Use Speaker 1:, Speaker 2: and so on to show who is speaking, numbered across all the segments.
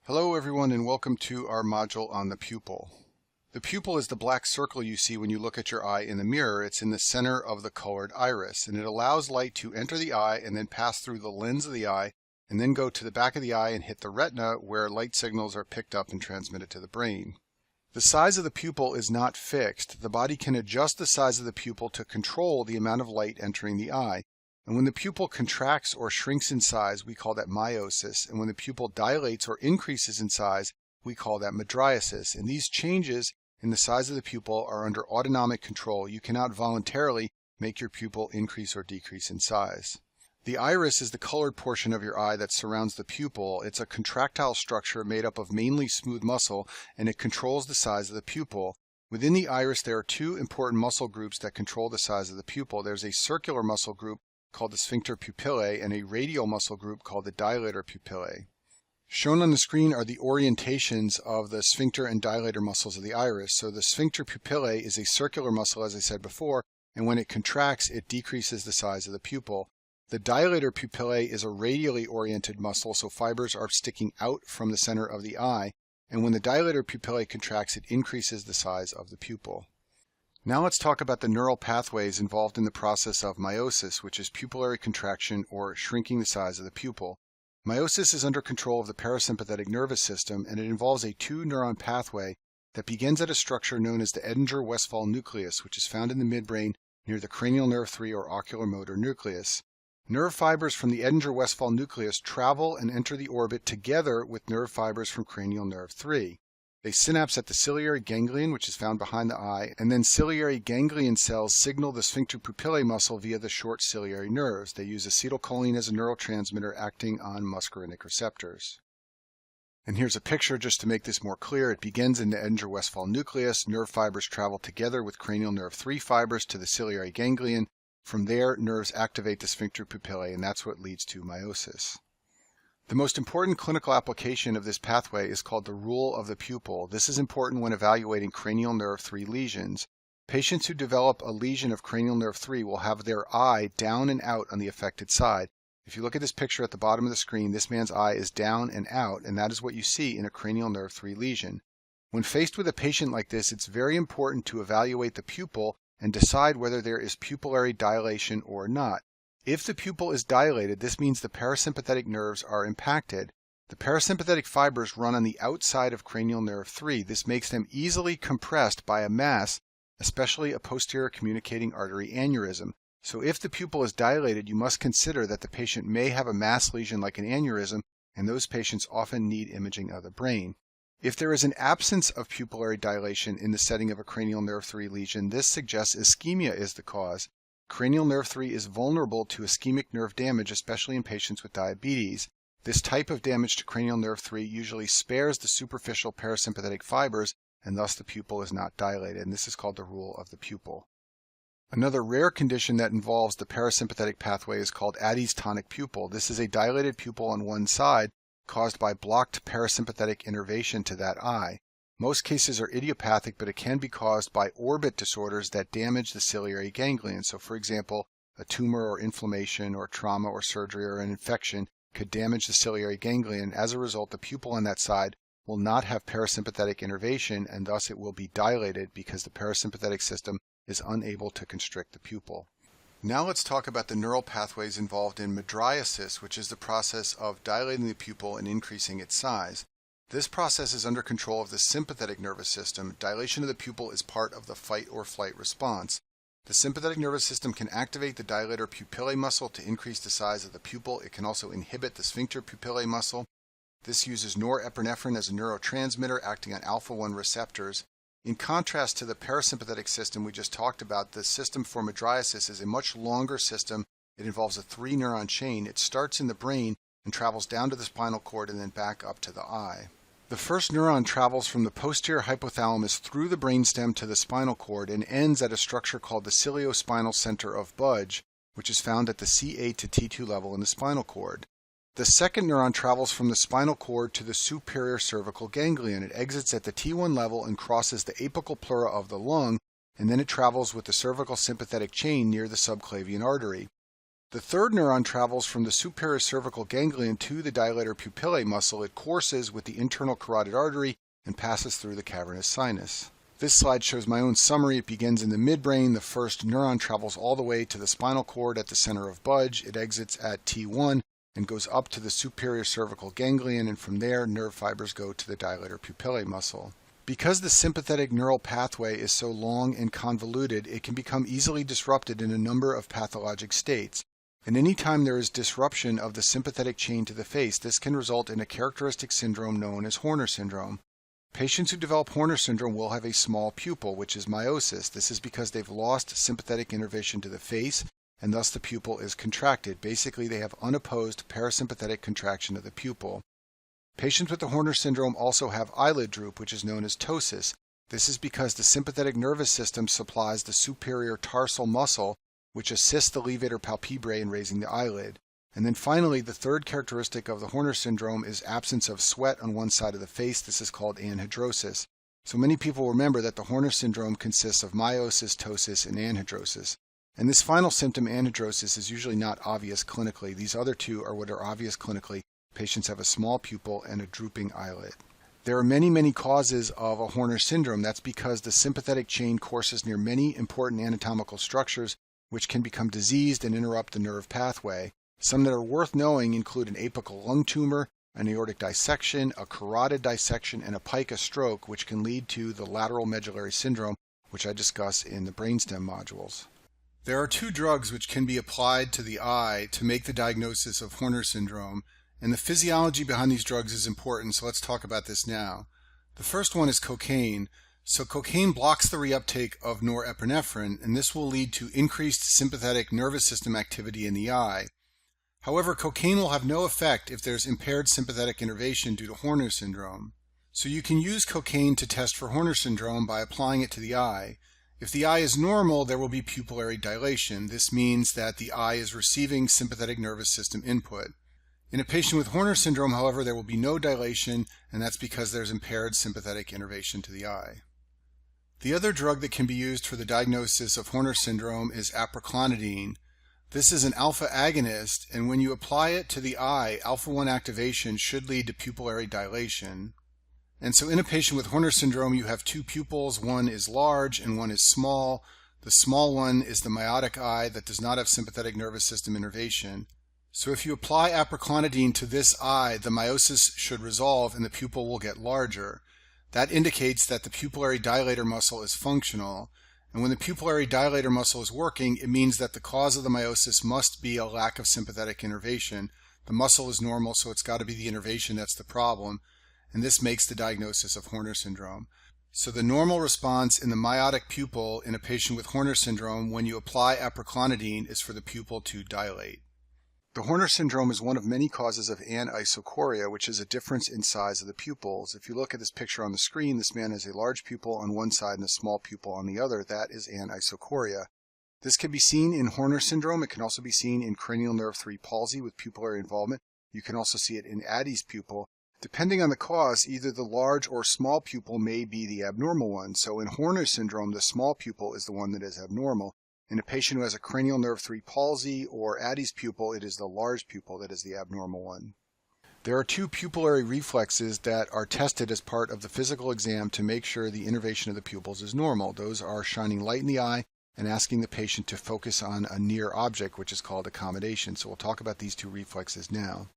Speaker 1: Hello everyone and welcome to our module on the pupil. The pupil is the black circle you see when you look at your eye in the mirror. It's in the center of the colored iris, and it allows light to enter the eye and then pass through the lens of the eye and then go to the back of the eye and hit the retina, where light signals are picked up and transmitted to the brain. The size of the pupil is not fixed. The body can adjust the size of the pupil to control the amount of light entering the eye. And when the pupil contracts or shrinks in size, we call that miosis. And when the pupil dilates or increases in size, we call that mydriasis. And these changes in the size of the pupil are under autonomic control. You cannot voluntarily make your pupil increase or decrease in size. The iris is the colored portion of your eye that surrounds the pupil. It's a contractile structure made up of mainly smooth muscle, and it controls the size of the pupil. Within the iris, there are two important muscle groups that control the size of the pupil. There's a circular muscle group called the sphincter pupillae and a radial muscle group called the dilator pupillae. Shown on the screen are the orientations of the sphincter and dilator muscles of the iris. So the sphincter pupillae is a circular muscle, as I said before, and when it contracts, it decreases the size of the pupil. The dilator pupillae is a radially oriented muscle, so fibers are sticking out from the center of the eye, and when the dilator pupillae contracts, it increases the size of the pupil. Now let's talk about the neural pathways involved in the process of miosis, which is pupillary contraction or shrinking the size of the pupil. Miosis is under control of the parasympathetic nervous system, and it involves a two-neuron pathway that begins at a structure known as the Edinger-Westphal nucleus, which is found in the midbrain near the cranial nerve 3 or ocular motor nucleus. Nerve fibers from the Edinger-Westphal nucleus travel and enter the orbit together with nerve fibers from cranial nerve 3. They synapse at the ciliary ganglion, which is found behind the eye, and then ciliary ganglion cells signal the sphincter pupillae muscle via the short ciliary nerves. They use acetylcholine as a neurotransmitter acting on muscarinic receptors. And here's a picture just to make this more clear. It begins in the Edinger-Westphal nucleus. Nerve fibers travel together with cranial nerve 3 fibers to the ciliary ganglion. From there, nerves activate the sphincter pupillae, and that's what leads to miosis. The most important clinical application of this pathway is called the rule of the pupil. This is important when evaluating cranial nerve 3 lesions. Patients who develop a lesion of cranial nerve 3 will have their eye down and out on the affected side. If you look at this picture at the bottom of the screen, this man's eye is down and out, and that is what you see in a cranial nerve 3 lesion. When faced with a patient like this, it's very important to evaluate the pupil and decide whether there is pupillary dilation or not. If the pupil is dilated, this means the parasympathetic nerves are impacted. The parasympathetic fibers run on the outside of cranial nerve 3. This makes them easily compressed by a mass, especially a posterior communicating artery aneurysm. So if the pupil is dilated, you must consider that the patient may have a mass lesion like an aneurysm, and those patients often need imaging of the brain. If there is an absence of pupillary dilation in the setting of a cranial nerve 3 lesion, this suggests ischemia is the cause. Cranial nerve 3 is vulnerable to ischemic nerve damage, especially in patients with diabetes. This type of damage to cranial nerve 3 usually spares the superficial parasympathetic fibers, and thus the pupil is not dilated, and this is called the rule of the pupil. Another rare condition that involves the parasympathetic pathway is called Addy's tonic pupil. This is a dilated pupil on one side caused by blocked parasympathetic innervation to that eye. Most cases are idiopathic, but it can be caused by orbit disorders that damage the ciliary ganglion. So for example, a tumor or inflammation or trauma or surgery or an infection could damage the ciliary ganglion. As a result, the pupil on that side will not have parasympathetic innervation, and thus it will be dilated because the parasympathetic system is unable to constrict the pupil. Now let's talk about the neural pathways involved in mydriasis, which is the process of dilating the pupil and increasing its size. This process is under control of the sympathetic nervous system. Dilation of the pupil is part of the fight or flight response. The sympathetic nervous system can activate the dilator pupillae muscle to increase the size of the pupil. It can also inhibit the sphincter pupillae muscle. This uses norepinephrine as a neurotransmitter acting on alpha-1 receptors. In contrast to the parasympathetic system we just talked about, the system for mydriasis is a much longer system. It involves a 3-neuron chain. It starts in the brain and travels down to the spinal cord and then back up to the eye. The first neuron travels from the posterior hypothalamus through the brainstem to the spinal cord and ends at a structure called the ciliospinal center of Budge, which is found at the C8 to T2 level in the spinal cord. The second neuron travels from the spinal cord to the superior cervical ganglion. It exits at the T1 level and crosses the apical pleura of the lung, and then it travels with the cervical sympathetic chain near the subclavian artery. The third neuron travels from the superior cervical ganglion to the dilator pupillae muscle. It courses with the internal carotid artery and passes through the cavernous sinus. This slide shows my own summary. It begins in the midbrain. The first neuron travels all the way to the spinal cord at the center of Budge. It exits at T1 and goes up to the superior cervical ganglion, and from there nerve fibers go to the dilator pupillae muscle. Because the sympathetic neural pathway is so long and convoluted, it can become easily disrupted in a number of pathologic states. And any time there is disruption of the sympathetic chain to the face, this can result in a characteristic syndrome known as Horner syndrome. Patients who develop Horner syndrome will have a small pupil, which is miosis. This is because they've lost sympathetic innervation to the face, and thus the pupil is contracted. Basically, they have unopposed parasympathetic contraction of the pupil. Patients with the Horner syndrome also have eyelid droop, which is known as ptosis. This is because the sympathetic nervous system supplies the superior tarsal muscle, which assists the levator palpebrae in raising the eyelid. And then finally, the third characteristic of the Horner syndrome is absence of sweat on one side of the face. This is called anhidrosis. So many people remember that the Horner syndrome consists of miosis, ptosis, and anhidrosis. And this final symptom, anhidrosis, is usually not obvious clinically. These other two are what are obvious clinically. Patients have a small pupil and a drooping eyelid. There are many causes of a Horner syndrome. That's because the sympathetic chain courses near many important anatomical structures which can become diseased and interrupt the nerve pathway. Some that are worth knowing include an apical lung tumor, an aortic dissection, a carotid dissection, and a pica stroke, which can lead to the lateral medullary syndrome, which I discuss in the brainstem modules. There are two drugs which can be applied to the eye to make the diagnosis of Horner syndrome, and the physiology behind these drugs is important, so let's talk about this now. The first one is cocaine. So cocaine blocks the reuptake of norepinephrine, and this will lead to increased sympathetic nervous system activity in the eye. However, cocaine will have no effect if there's impaired sympathetic innervation due to Horner syndrome. So you can use cocaine to test for Horner syndrome by applying it to the eye. If the eye is normal, there will be pupillary dilation. This means that the eye is receiving sympathetic nervous system input. In a patient with Horner syndrome, however, there will be no dilation, and that's because there's impaired sympathetic innervation to the eye. The other drug that can be used for the diagnosis of Horner syndrome is aproclonidine. This is an alpha agonist, and when you apply it to the eye, alpha-1 activation should lead to pupillary dilation. And so in a patient with Horner syndrome, you have two pupils. One is large and one is small. The small one is the miotic eye that does not have sympathetic nervous system innervation. So if you apply aproclonidine to this eye, the miosis should resolve and the pupil will get larger. That indicates that the pupillary dilator muscle is functional. And when the pupillary dilator muscle is working, it means that the cause of the miosis must be a lack of sympathetic innervation. The muscle is normal, so it's got to be the innervation that's the problem. And this makes the diagnosis of Horner syndrome. So the normal response in the miotic pupil in a patient with Horner syndrome when you apply aproclonidine is for the pupil to dilate. The Horner syndrome is one of many causes of anisocoria, which is a difference in size of the pupils. If you look at this picture on the screen, this man has a large pupil on one side and a small pupil on the other. That is anisocoria. This can be seen in Horner syndrome. It can also be seen in cranial nerve 3 palsy with pupillary involvement. You can also see it in Addy's pupil. Depending on the cause, either the large or small pupil may be the abnormal one. So in Horner syndrome, the small pupil is the one that is abnormal. In a patient who has a cranial nerve 3 palsy or Addy's pupil, it is the large pupil that is the abnormal one. There are two pupillary reflexes that are tested as part of the physical exam to make sure the innervation of the pupils is normal. Those are shining light in the eye and asking the patient to focus on a near object, which is called accommodation. So we'll talk about these two reflexes now.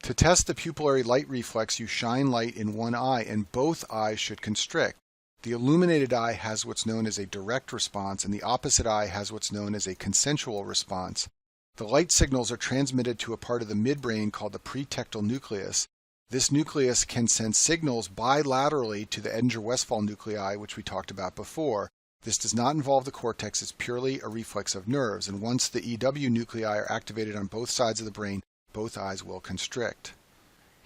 Speaker 1: To test the pupillary light reflex, you shine light in one eye and both eyes should constrict. The illuminated eye has what's known as a direct response, and the opposite eye has what's known as a consensual response. The light signals are transmitted to a part of the midbrain called the pretectal nucleus. This nucleus can send signals bilaterally to the Edinger-Westphal nuclei, which we talked about before. This does not involve the cortex, it's purely a reflex of nerves, and once the EW nuclei are activated on both sides of the brain, both eyes will constrict.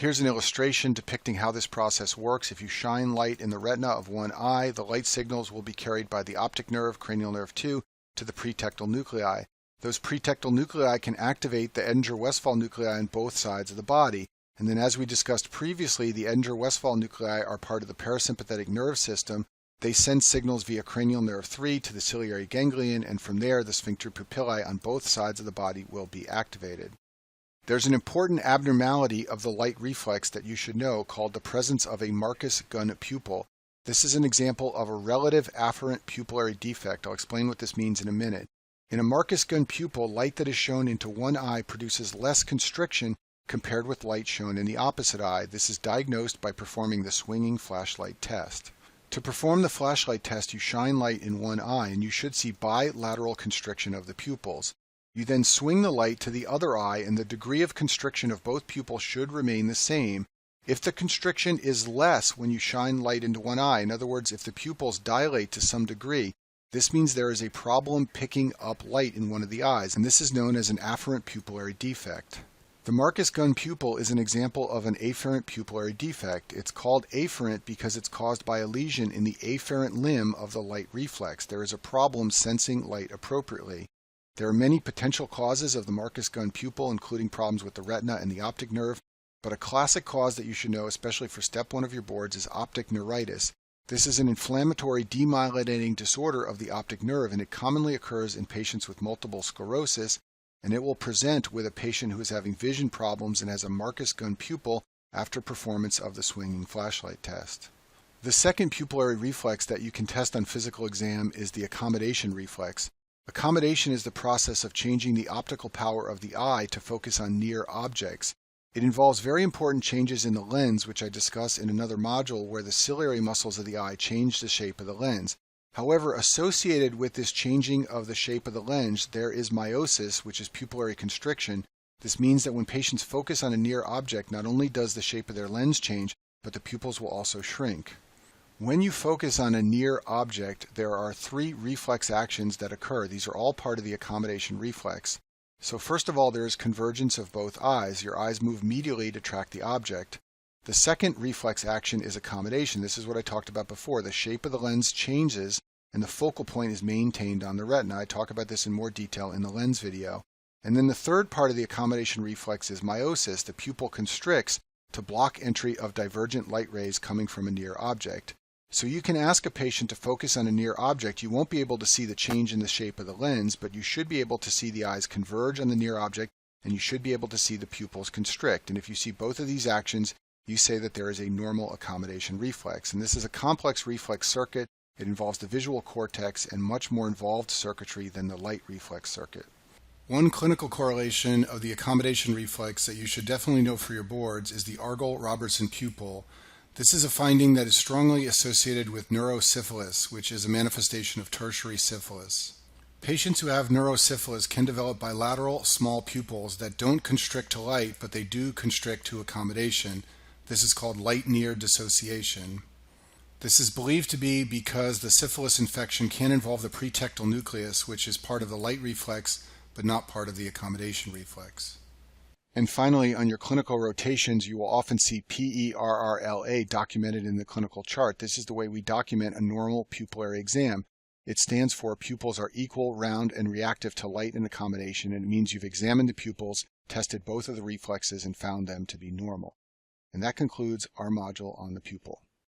Speaker 1: Here's an illustration depicting how this process works. If you shine light in the retina of one eye, the light signals will be carried by the optic nerve, cranial nerve 2, to the pretectal nuclei. Those pretectal nuclei can activate the Edinger-Westphal nuclei on both sides of the body. And then as we discussed previously, the Edinger-Westphal nuclei are part of the parasympathetic nerve system. They send signals via cranial nerve 3 to the ciliary ganglion, and from there the sphincter pupillae on both sides of the body will be activated. There's an important abnormality of the light reflex that you should know called the presence of a Marcus gun pupil. This is an example of a relative afferent pupillary defect. I'll explain what this means in a minute. In a Marcus gun pupil, light that is shown into one eye produces less constriction compared with light shown in the opposite eye. This is diagnosed by performing the swinging flashlight test. To perform the flashlight test, you shine light in one eye and you should see bilateral constriction of the pupils. You then swing the light to the other eye and the degree of constriction of both pupils should remain the same. If the constriction is less when you shine light into one eye, in other words, if the pupils dilate to some degree, this means there is a problem picking up light in one of the eyes, and this is known as an afferent pupillary defect. The Marcus gun pupil is an example of an afferent pupillary defect. It's called afferent because it's caused by a lesion in the afferent limb of the light reflex. There is a problem sensing light appropriately. There are many potential causes of the Marcus gun pupil, including problems with the retina and the optic nerve, but a classic cause that you should know, especially for step 1 of your boards, is optic neuritis. This is an inflammatory demyelinating disorder of the optic nerve, and it commonly occurs in patients with multiple sclerosis, and it will present with a patient who is having vision problems and has a Marcus gun pupil after performance of the swinging flashlight test. The second pupillary reflex that you can test on physical exam is the accommodation reflex. Accommodation is the process of changing the optical power of the eye to focus on near objects. It involves very important changes in the lens, which I discuss in another module, where the ciliary muscles of the eye change the shape of the lens. However, associated with this changing of the shape of the lens, there is miosis, which is pupillary constriction. This means that when patients focus on a near object, not only does the shape of their lens change, but the pupils will also shrink. When you focus on a near object, there are 3 reflex actions that occur. These are all part of the accommodation reflex. So first of all, there is convergence of both eyes. Your eyes move medially to track the object. The second reflex action is accommodation. This is what I talked about before. The shape of the lens changes and the focal point is maintained on the retina. I talk about this in more detail in the lens video. And then the third part of the accommodation reflex is miosis. The pupil constricts to block entry of divergent light rays coming from a near object. So you can ask a patient to focus on a near object. You won't be able to see the change in the shape of the lens, but you should be able to see the eyes converge on the near object, and you should be able to see the pupils constrict. And if you see both of these actions, you say that there is a normal accommodation reflex. And this is a complex reflex circuit. It involves the visual cortex and much more involved circuitry than the light reflex circuit. One clinical correlation of the accommodation reflex that you should definitely know for your boards is the Argall-Robertson pupil. This is a finding that is strongly associated with neurosyphilis, which is a manifestation of tertiary syphilis. Patients who have neurosyphilis can develop bilateral small pupils that don't constrict to light, but they do constrict to accommodation. This is called light-near dissociation. This is believed to be because the syphilis infection can involve the pretectal nucleus, which is part of the light reflex, but not part of the accommodation reflex. And finally, on your clinical rotations, you will often see PERRLA documented in the clinical chart. This is the way we document a normal pupillary exam. It stands for pupils are equal, round, and reactive to light and accommodation, and it means you've examined the pupils, tested both of the reflexes, and found them to be normal. And that concludes our module on the pupil.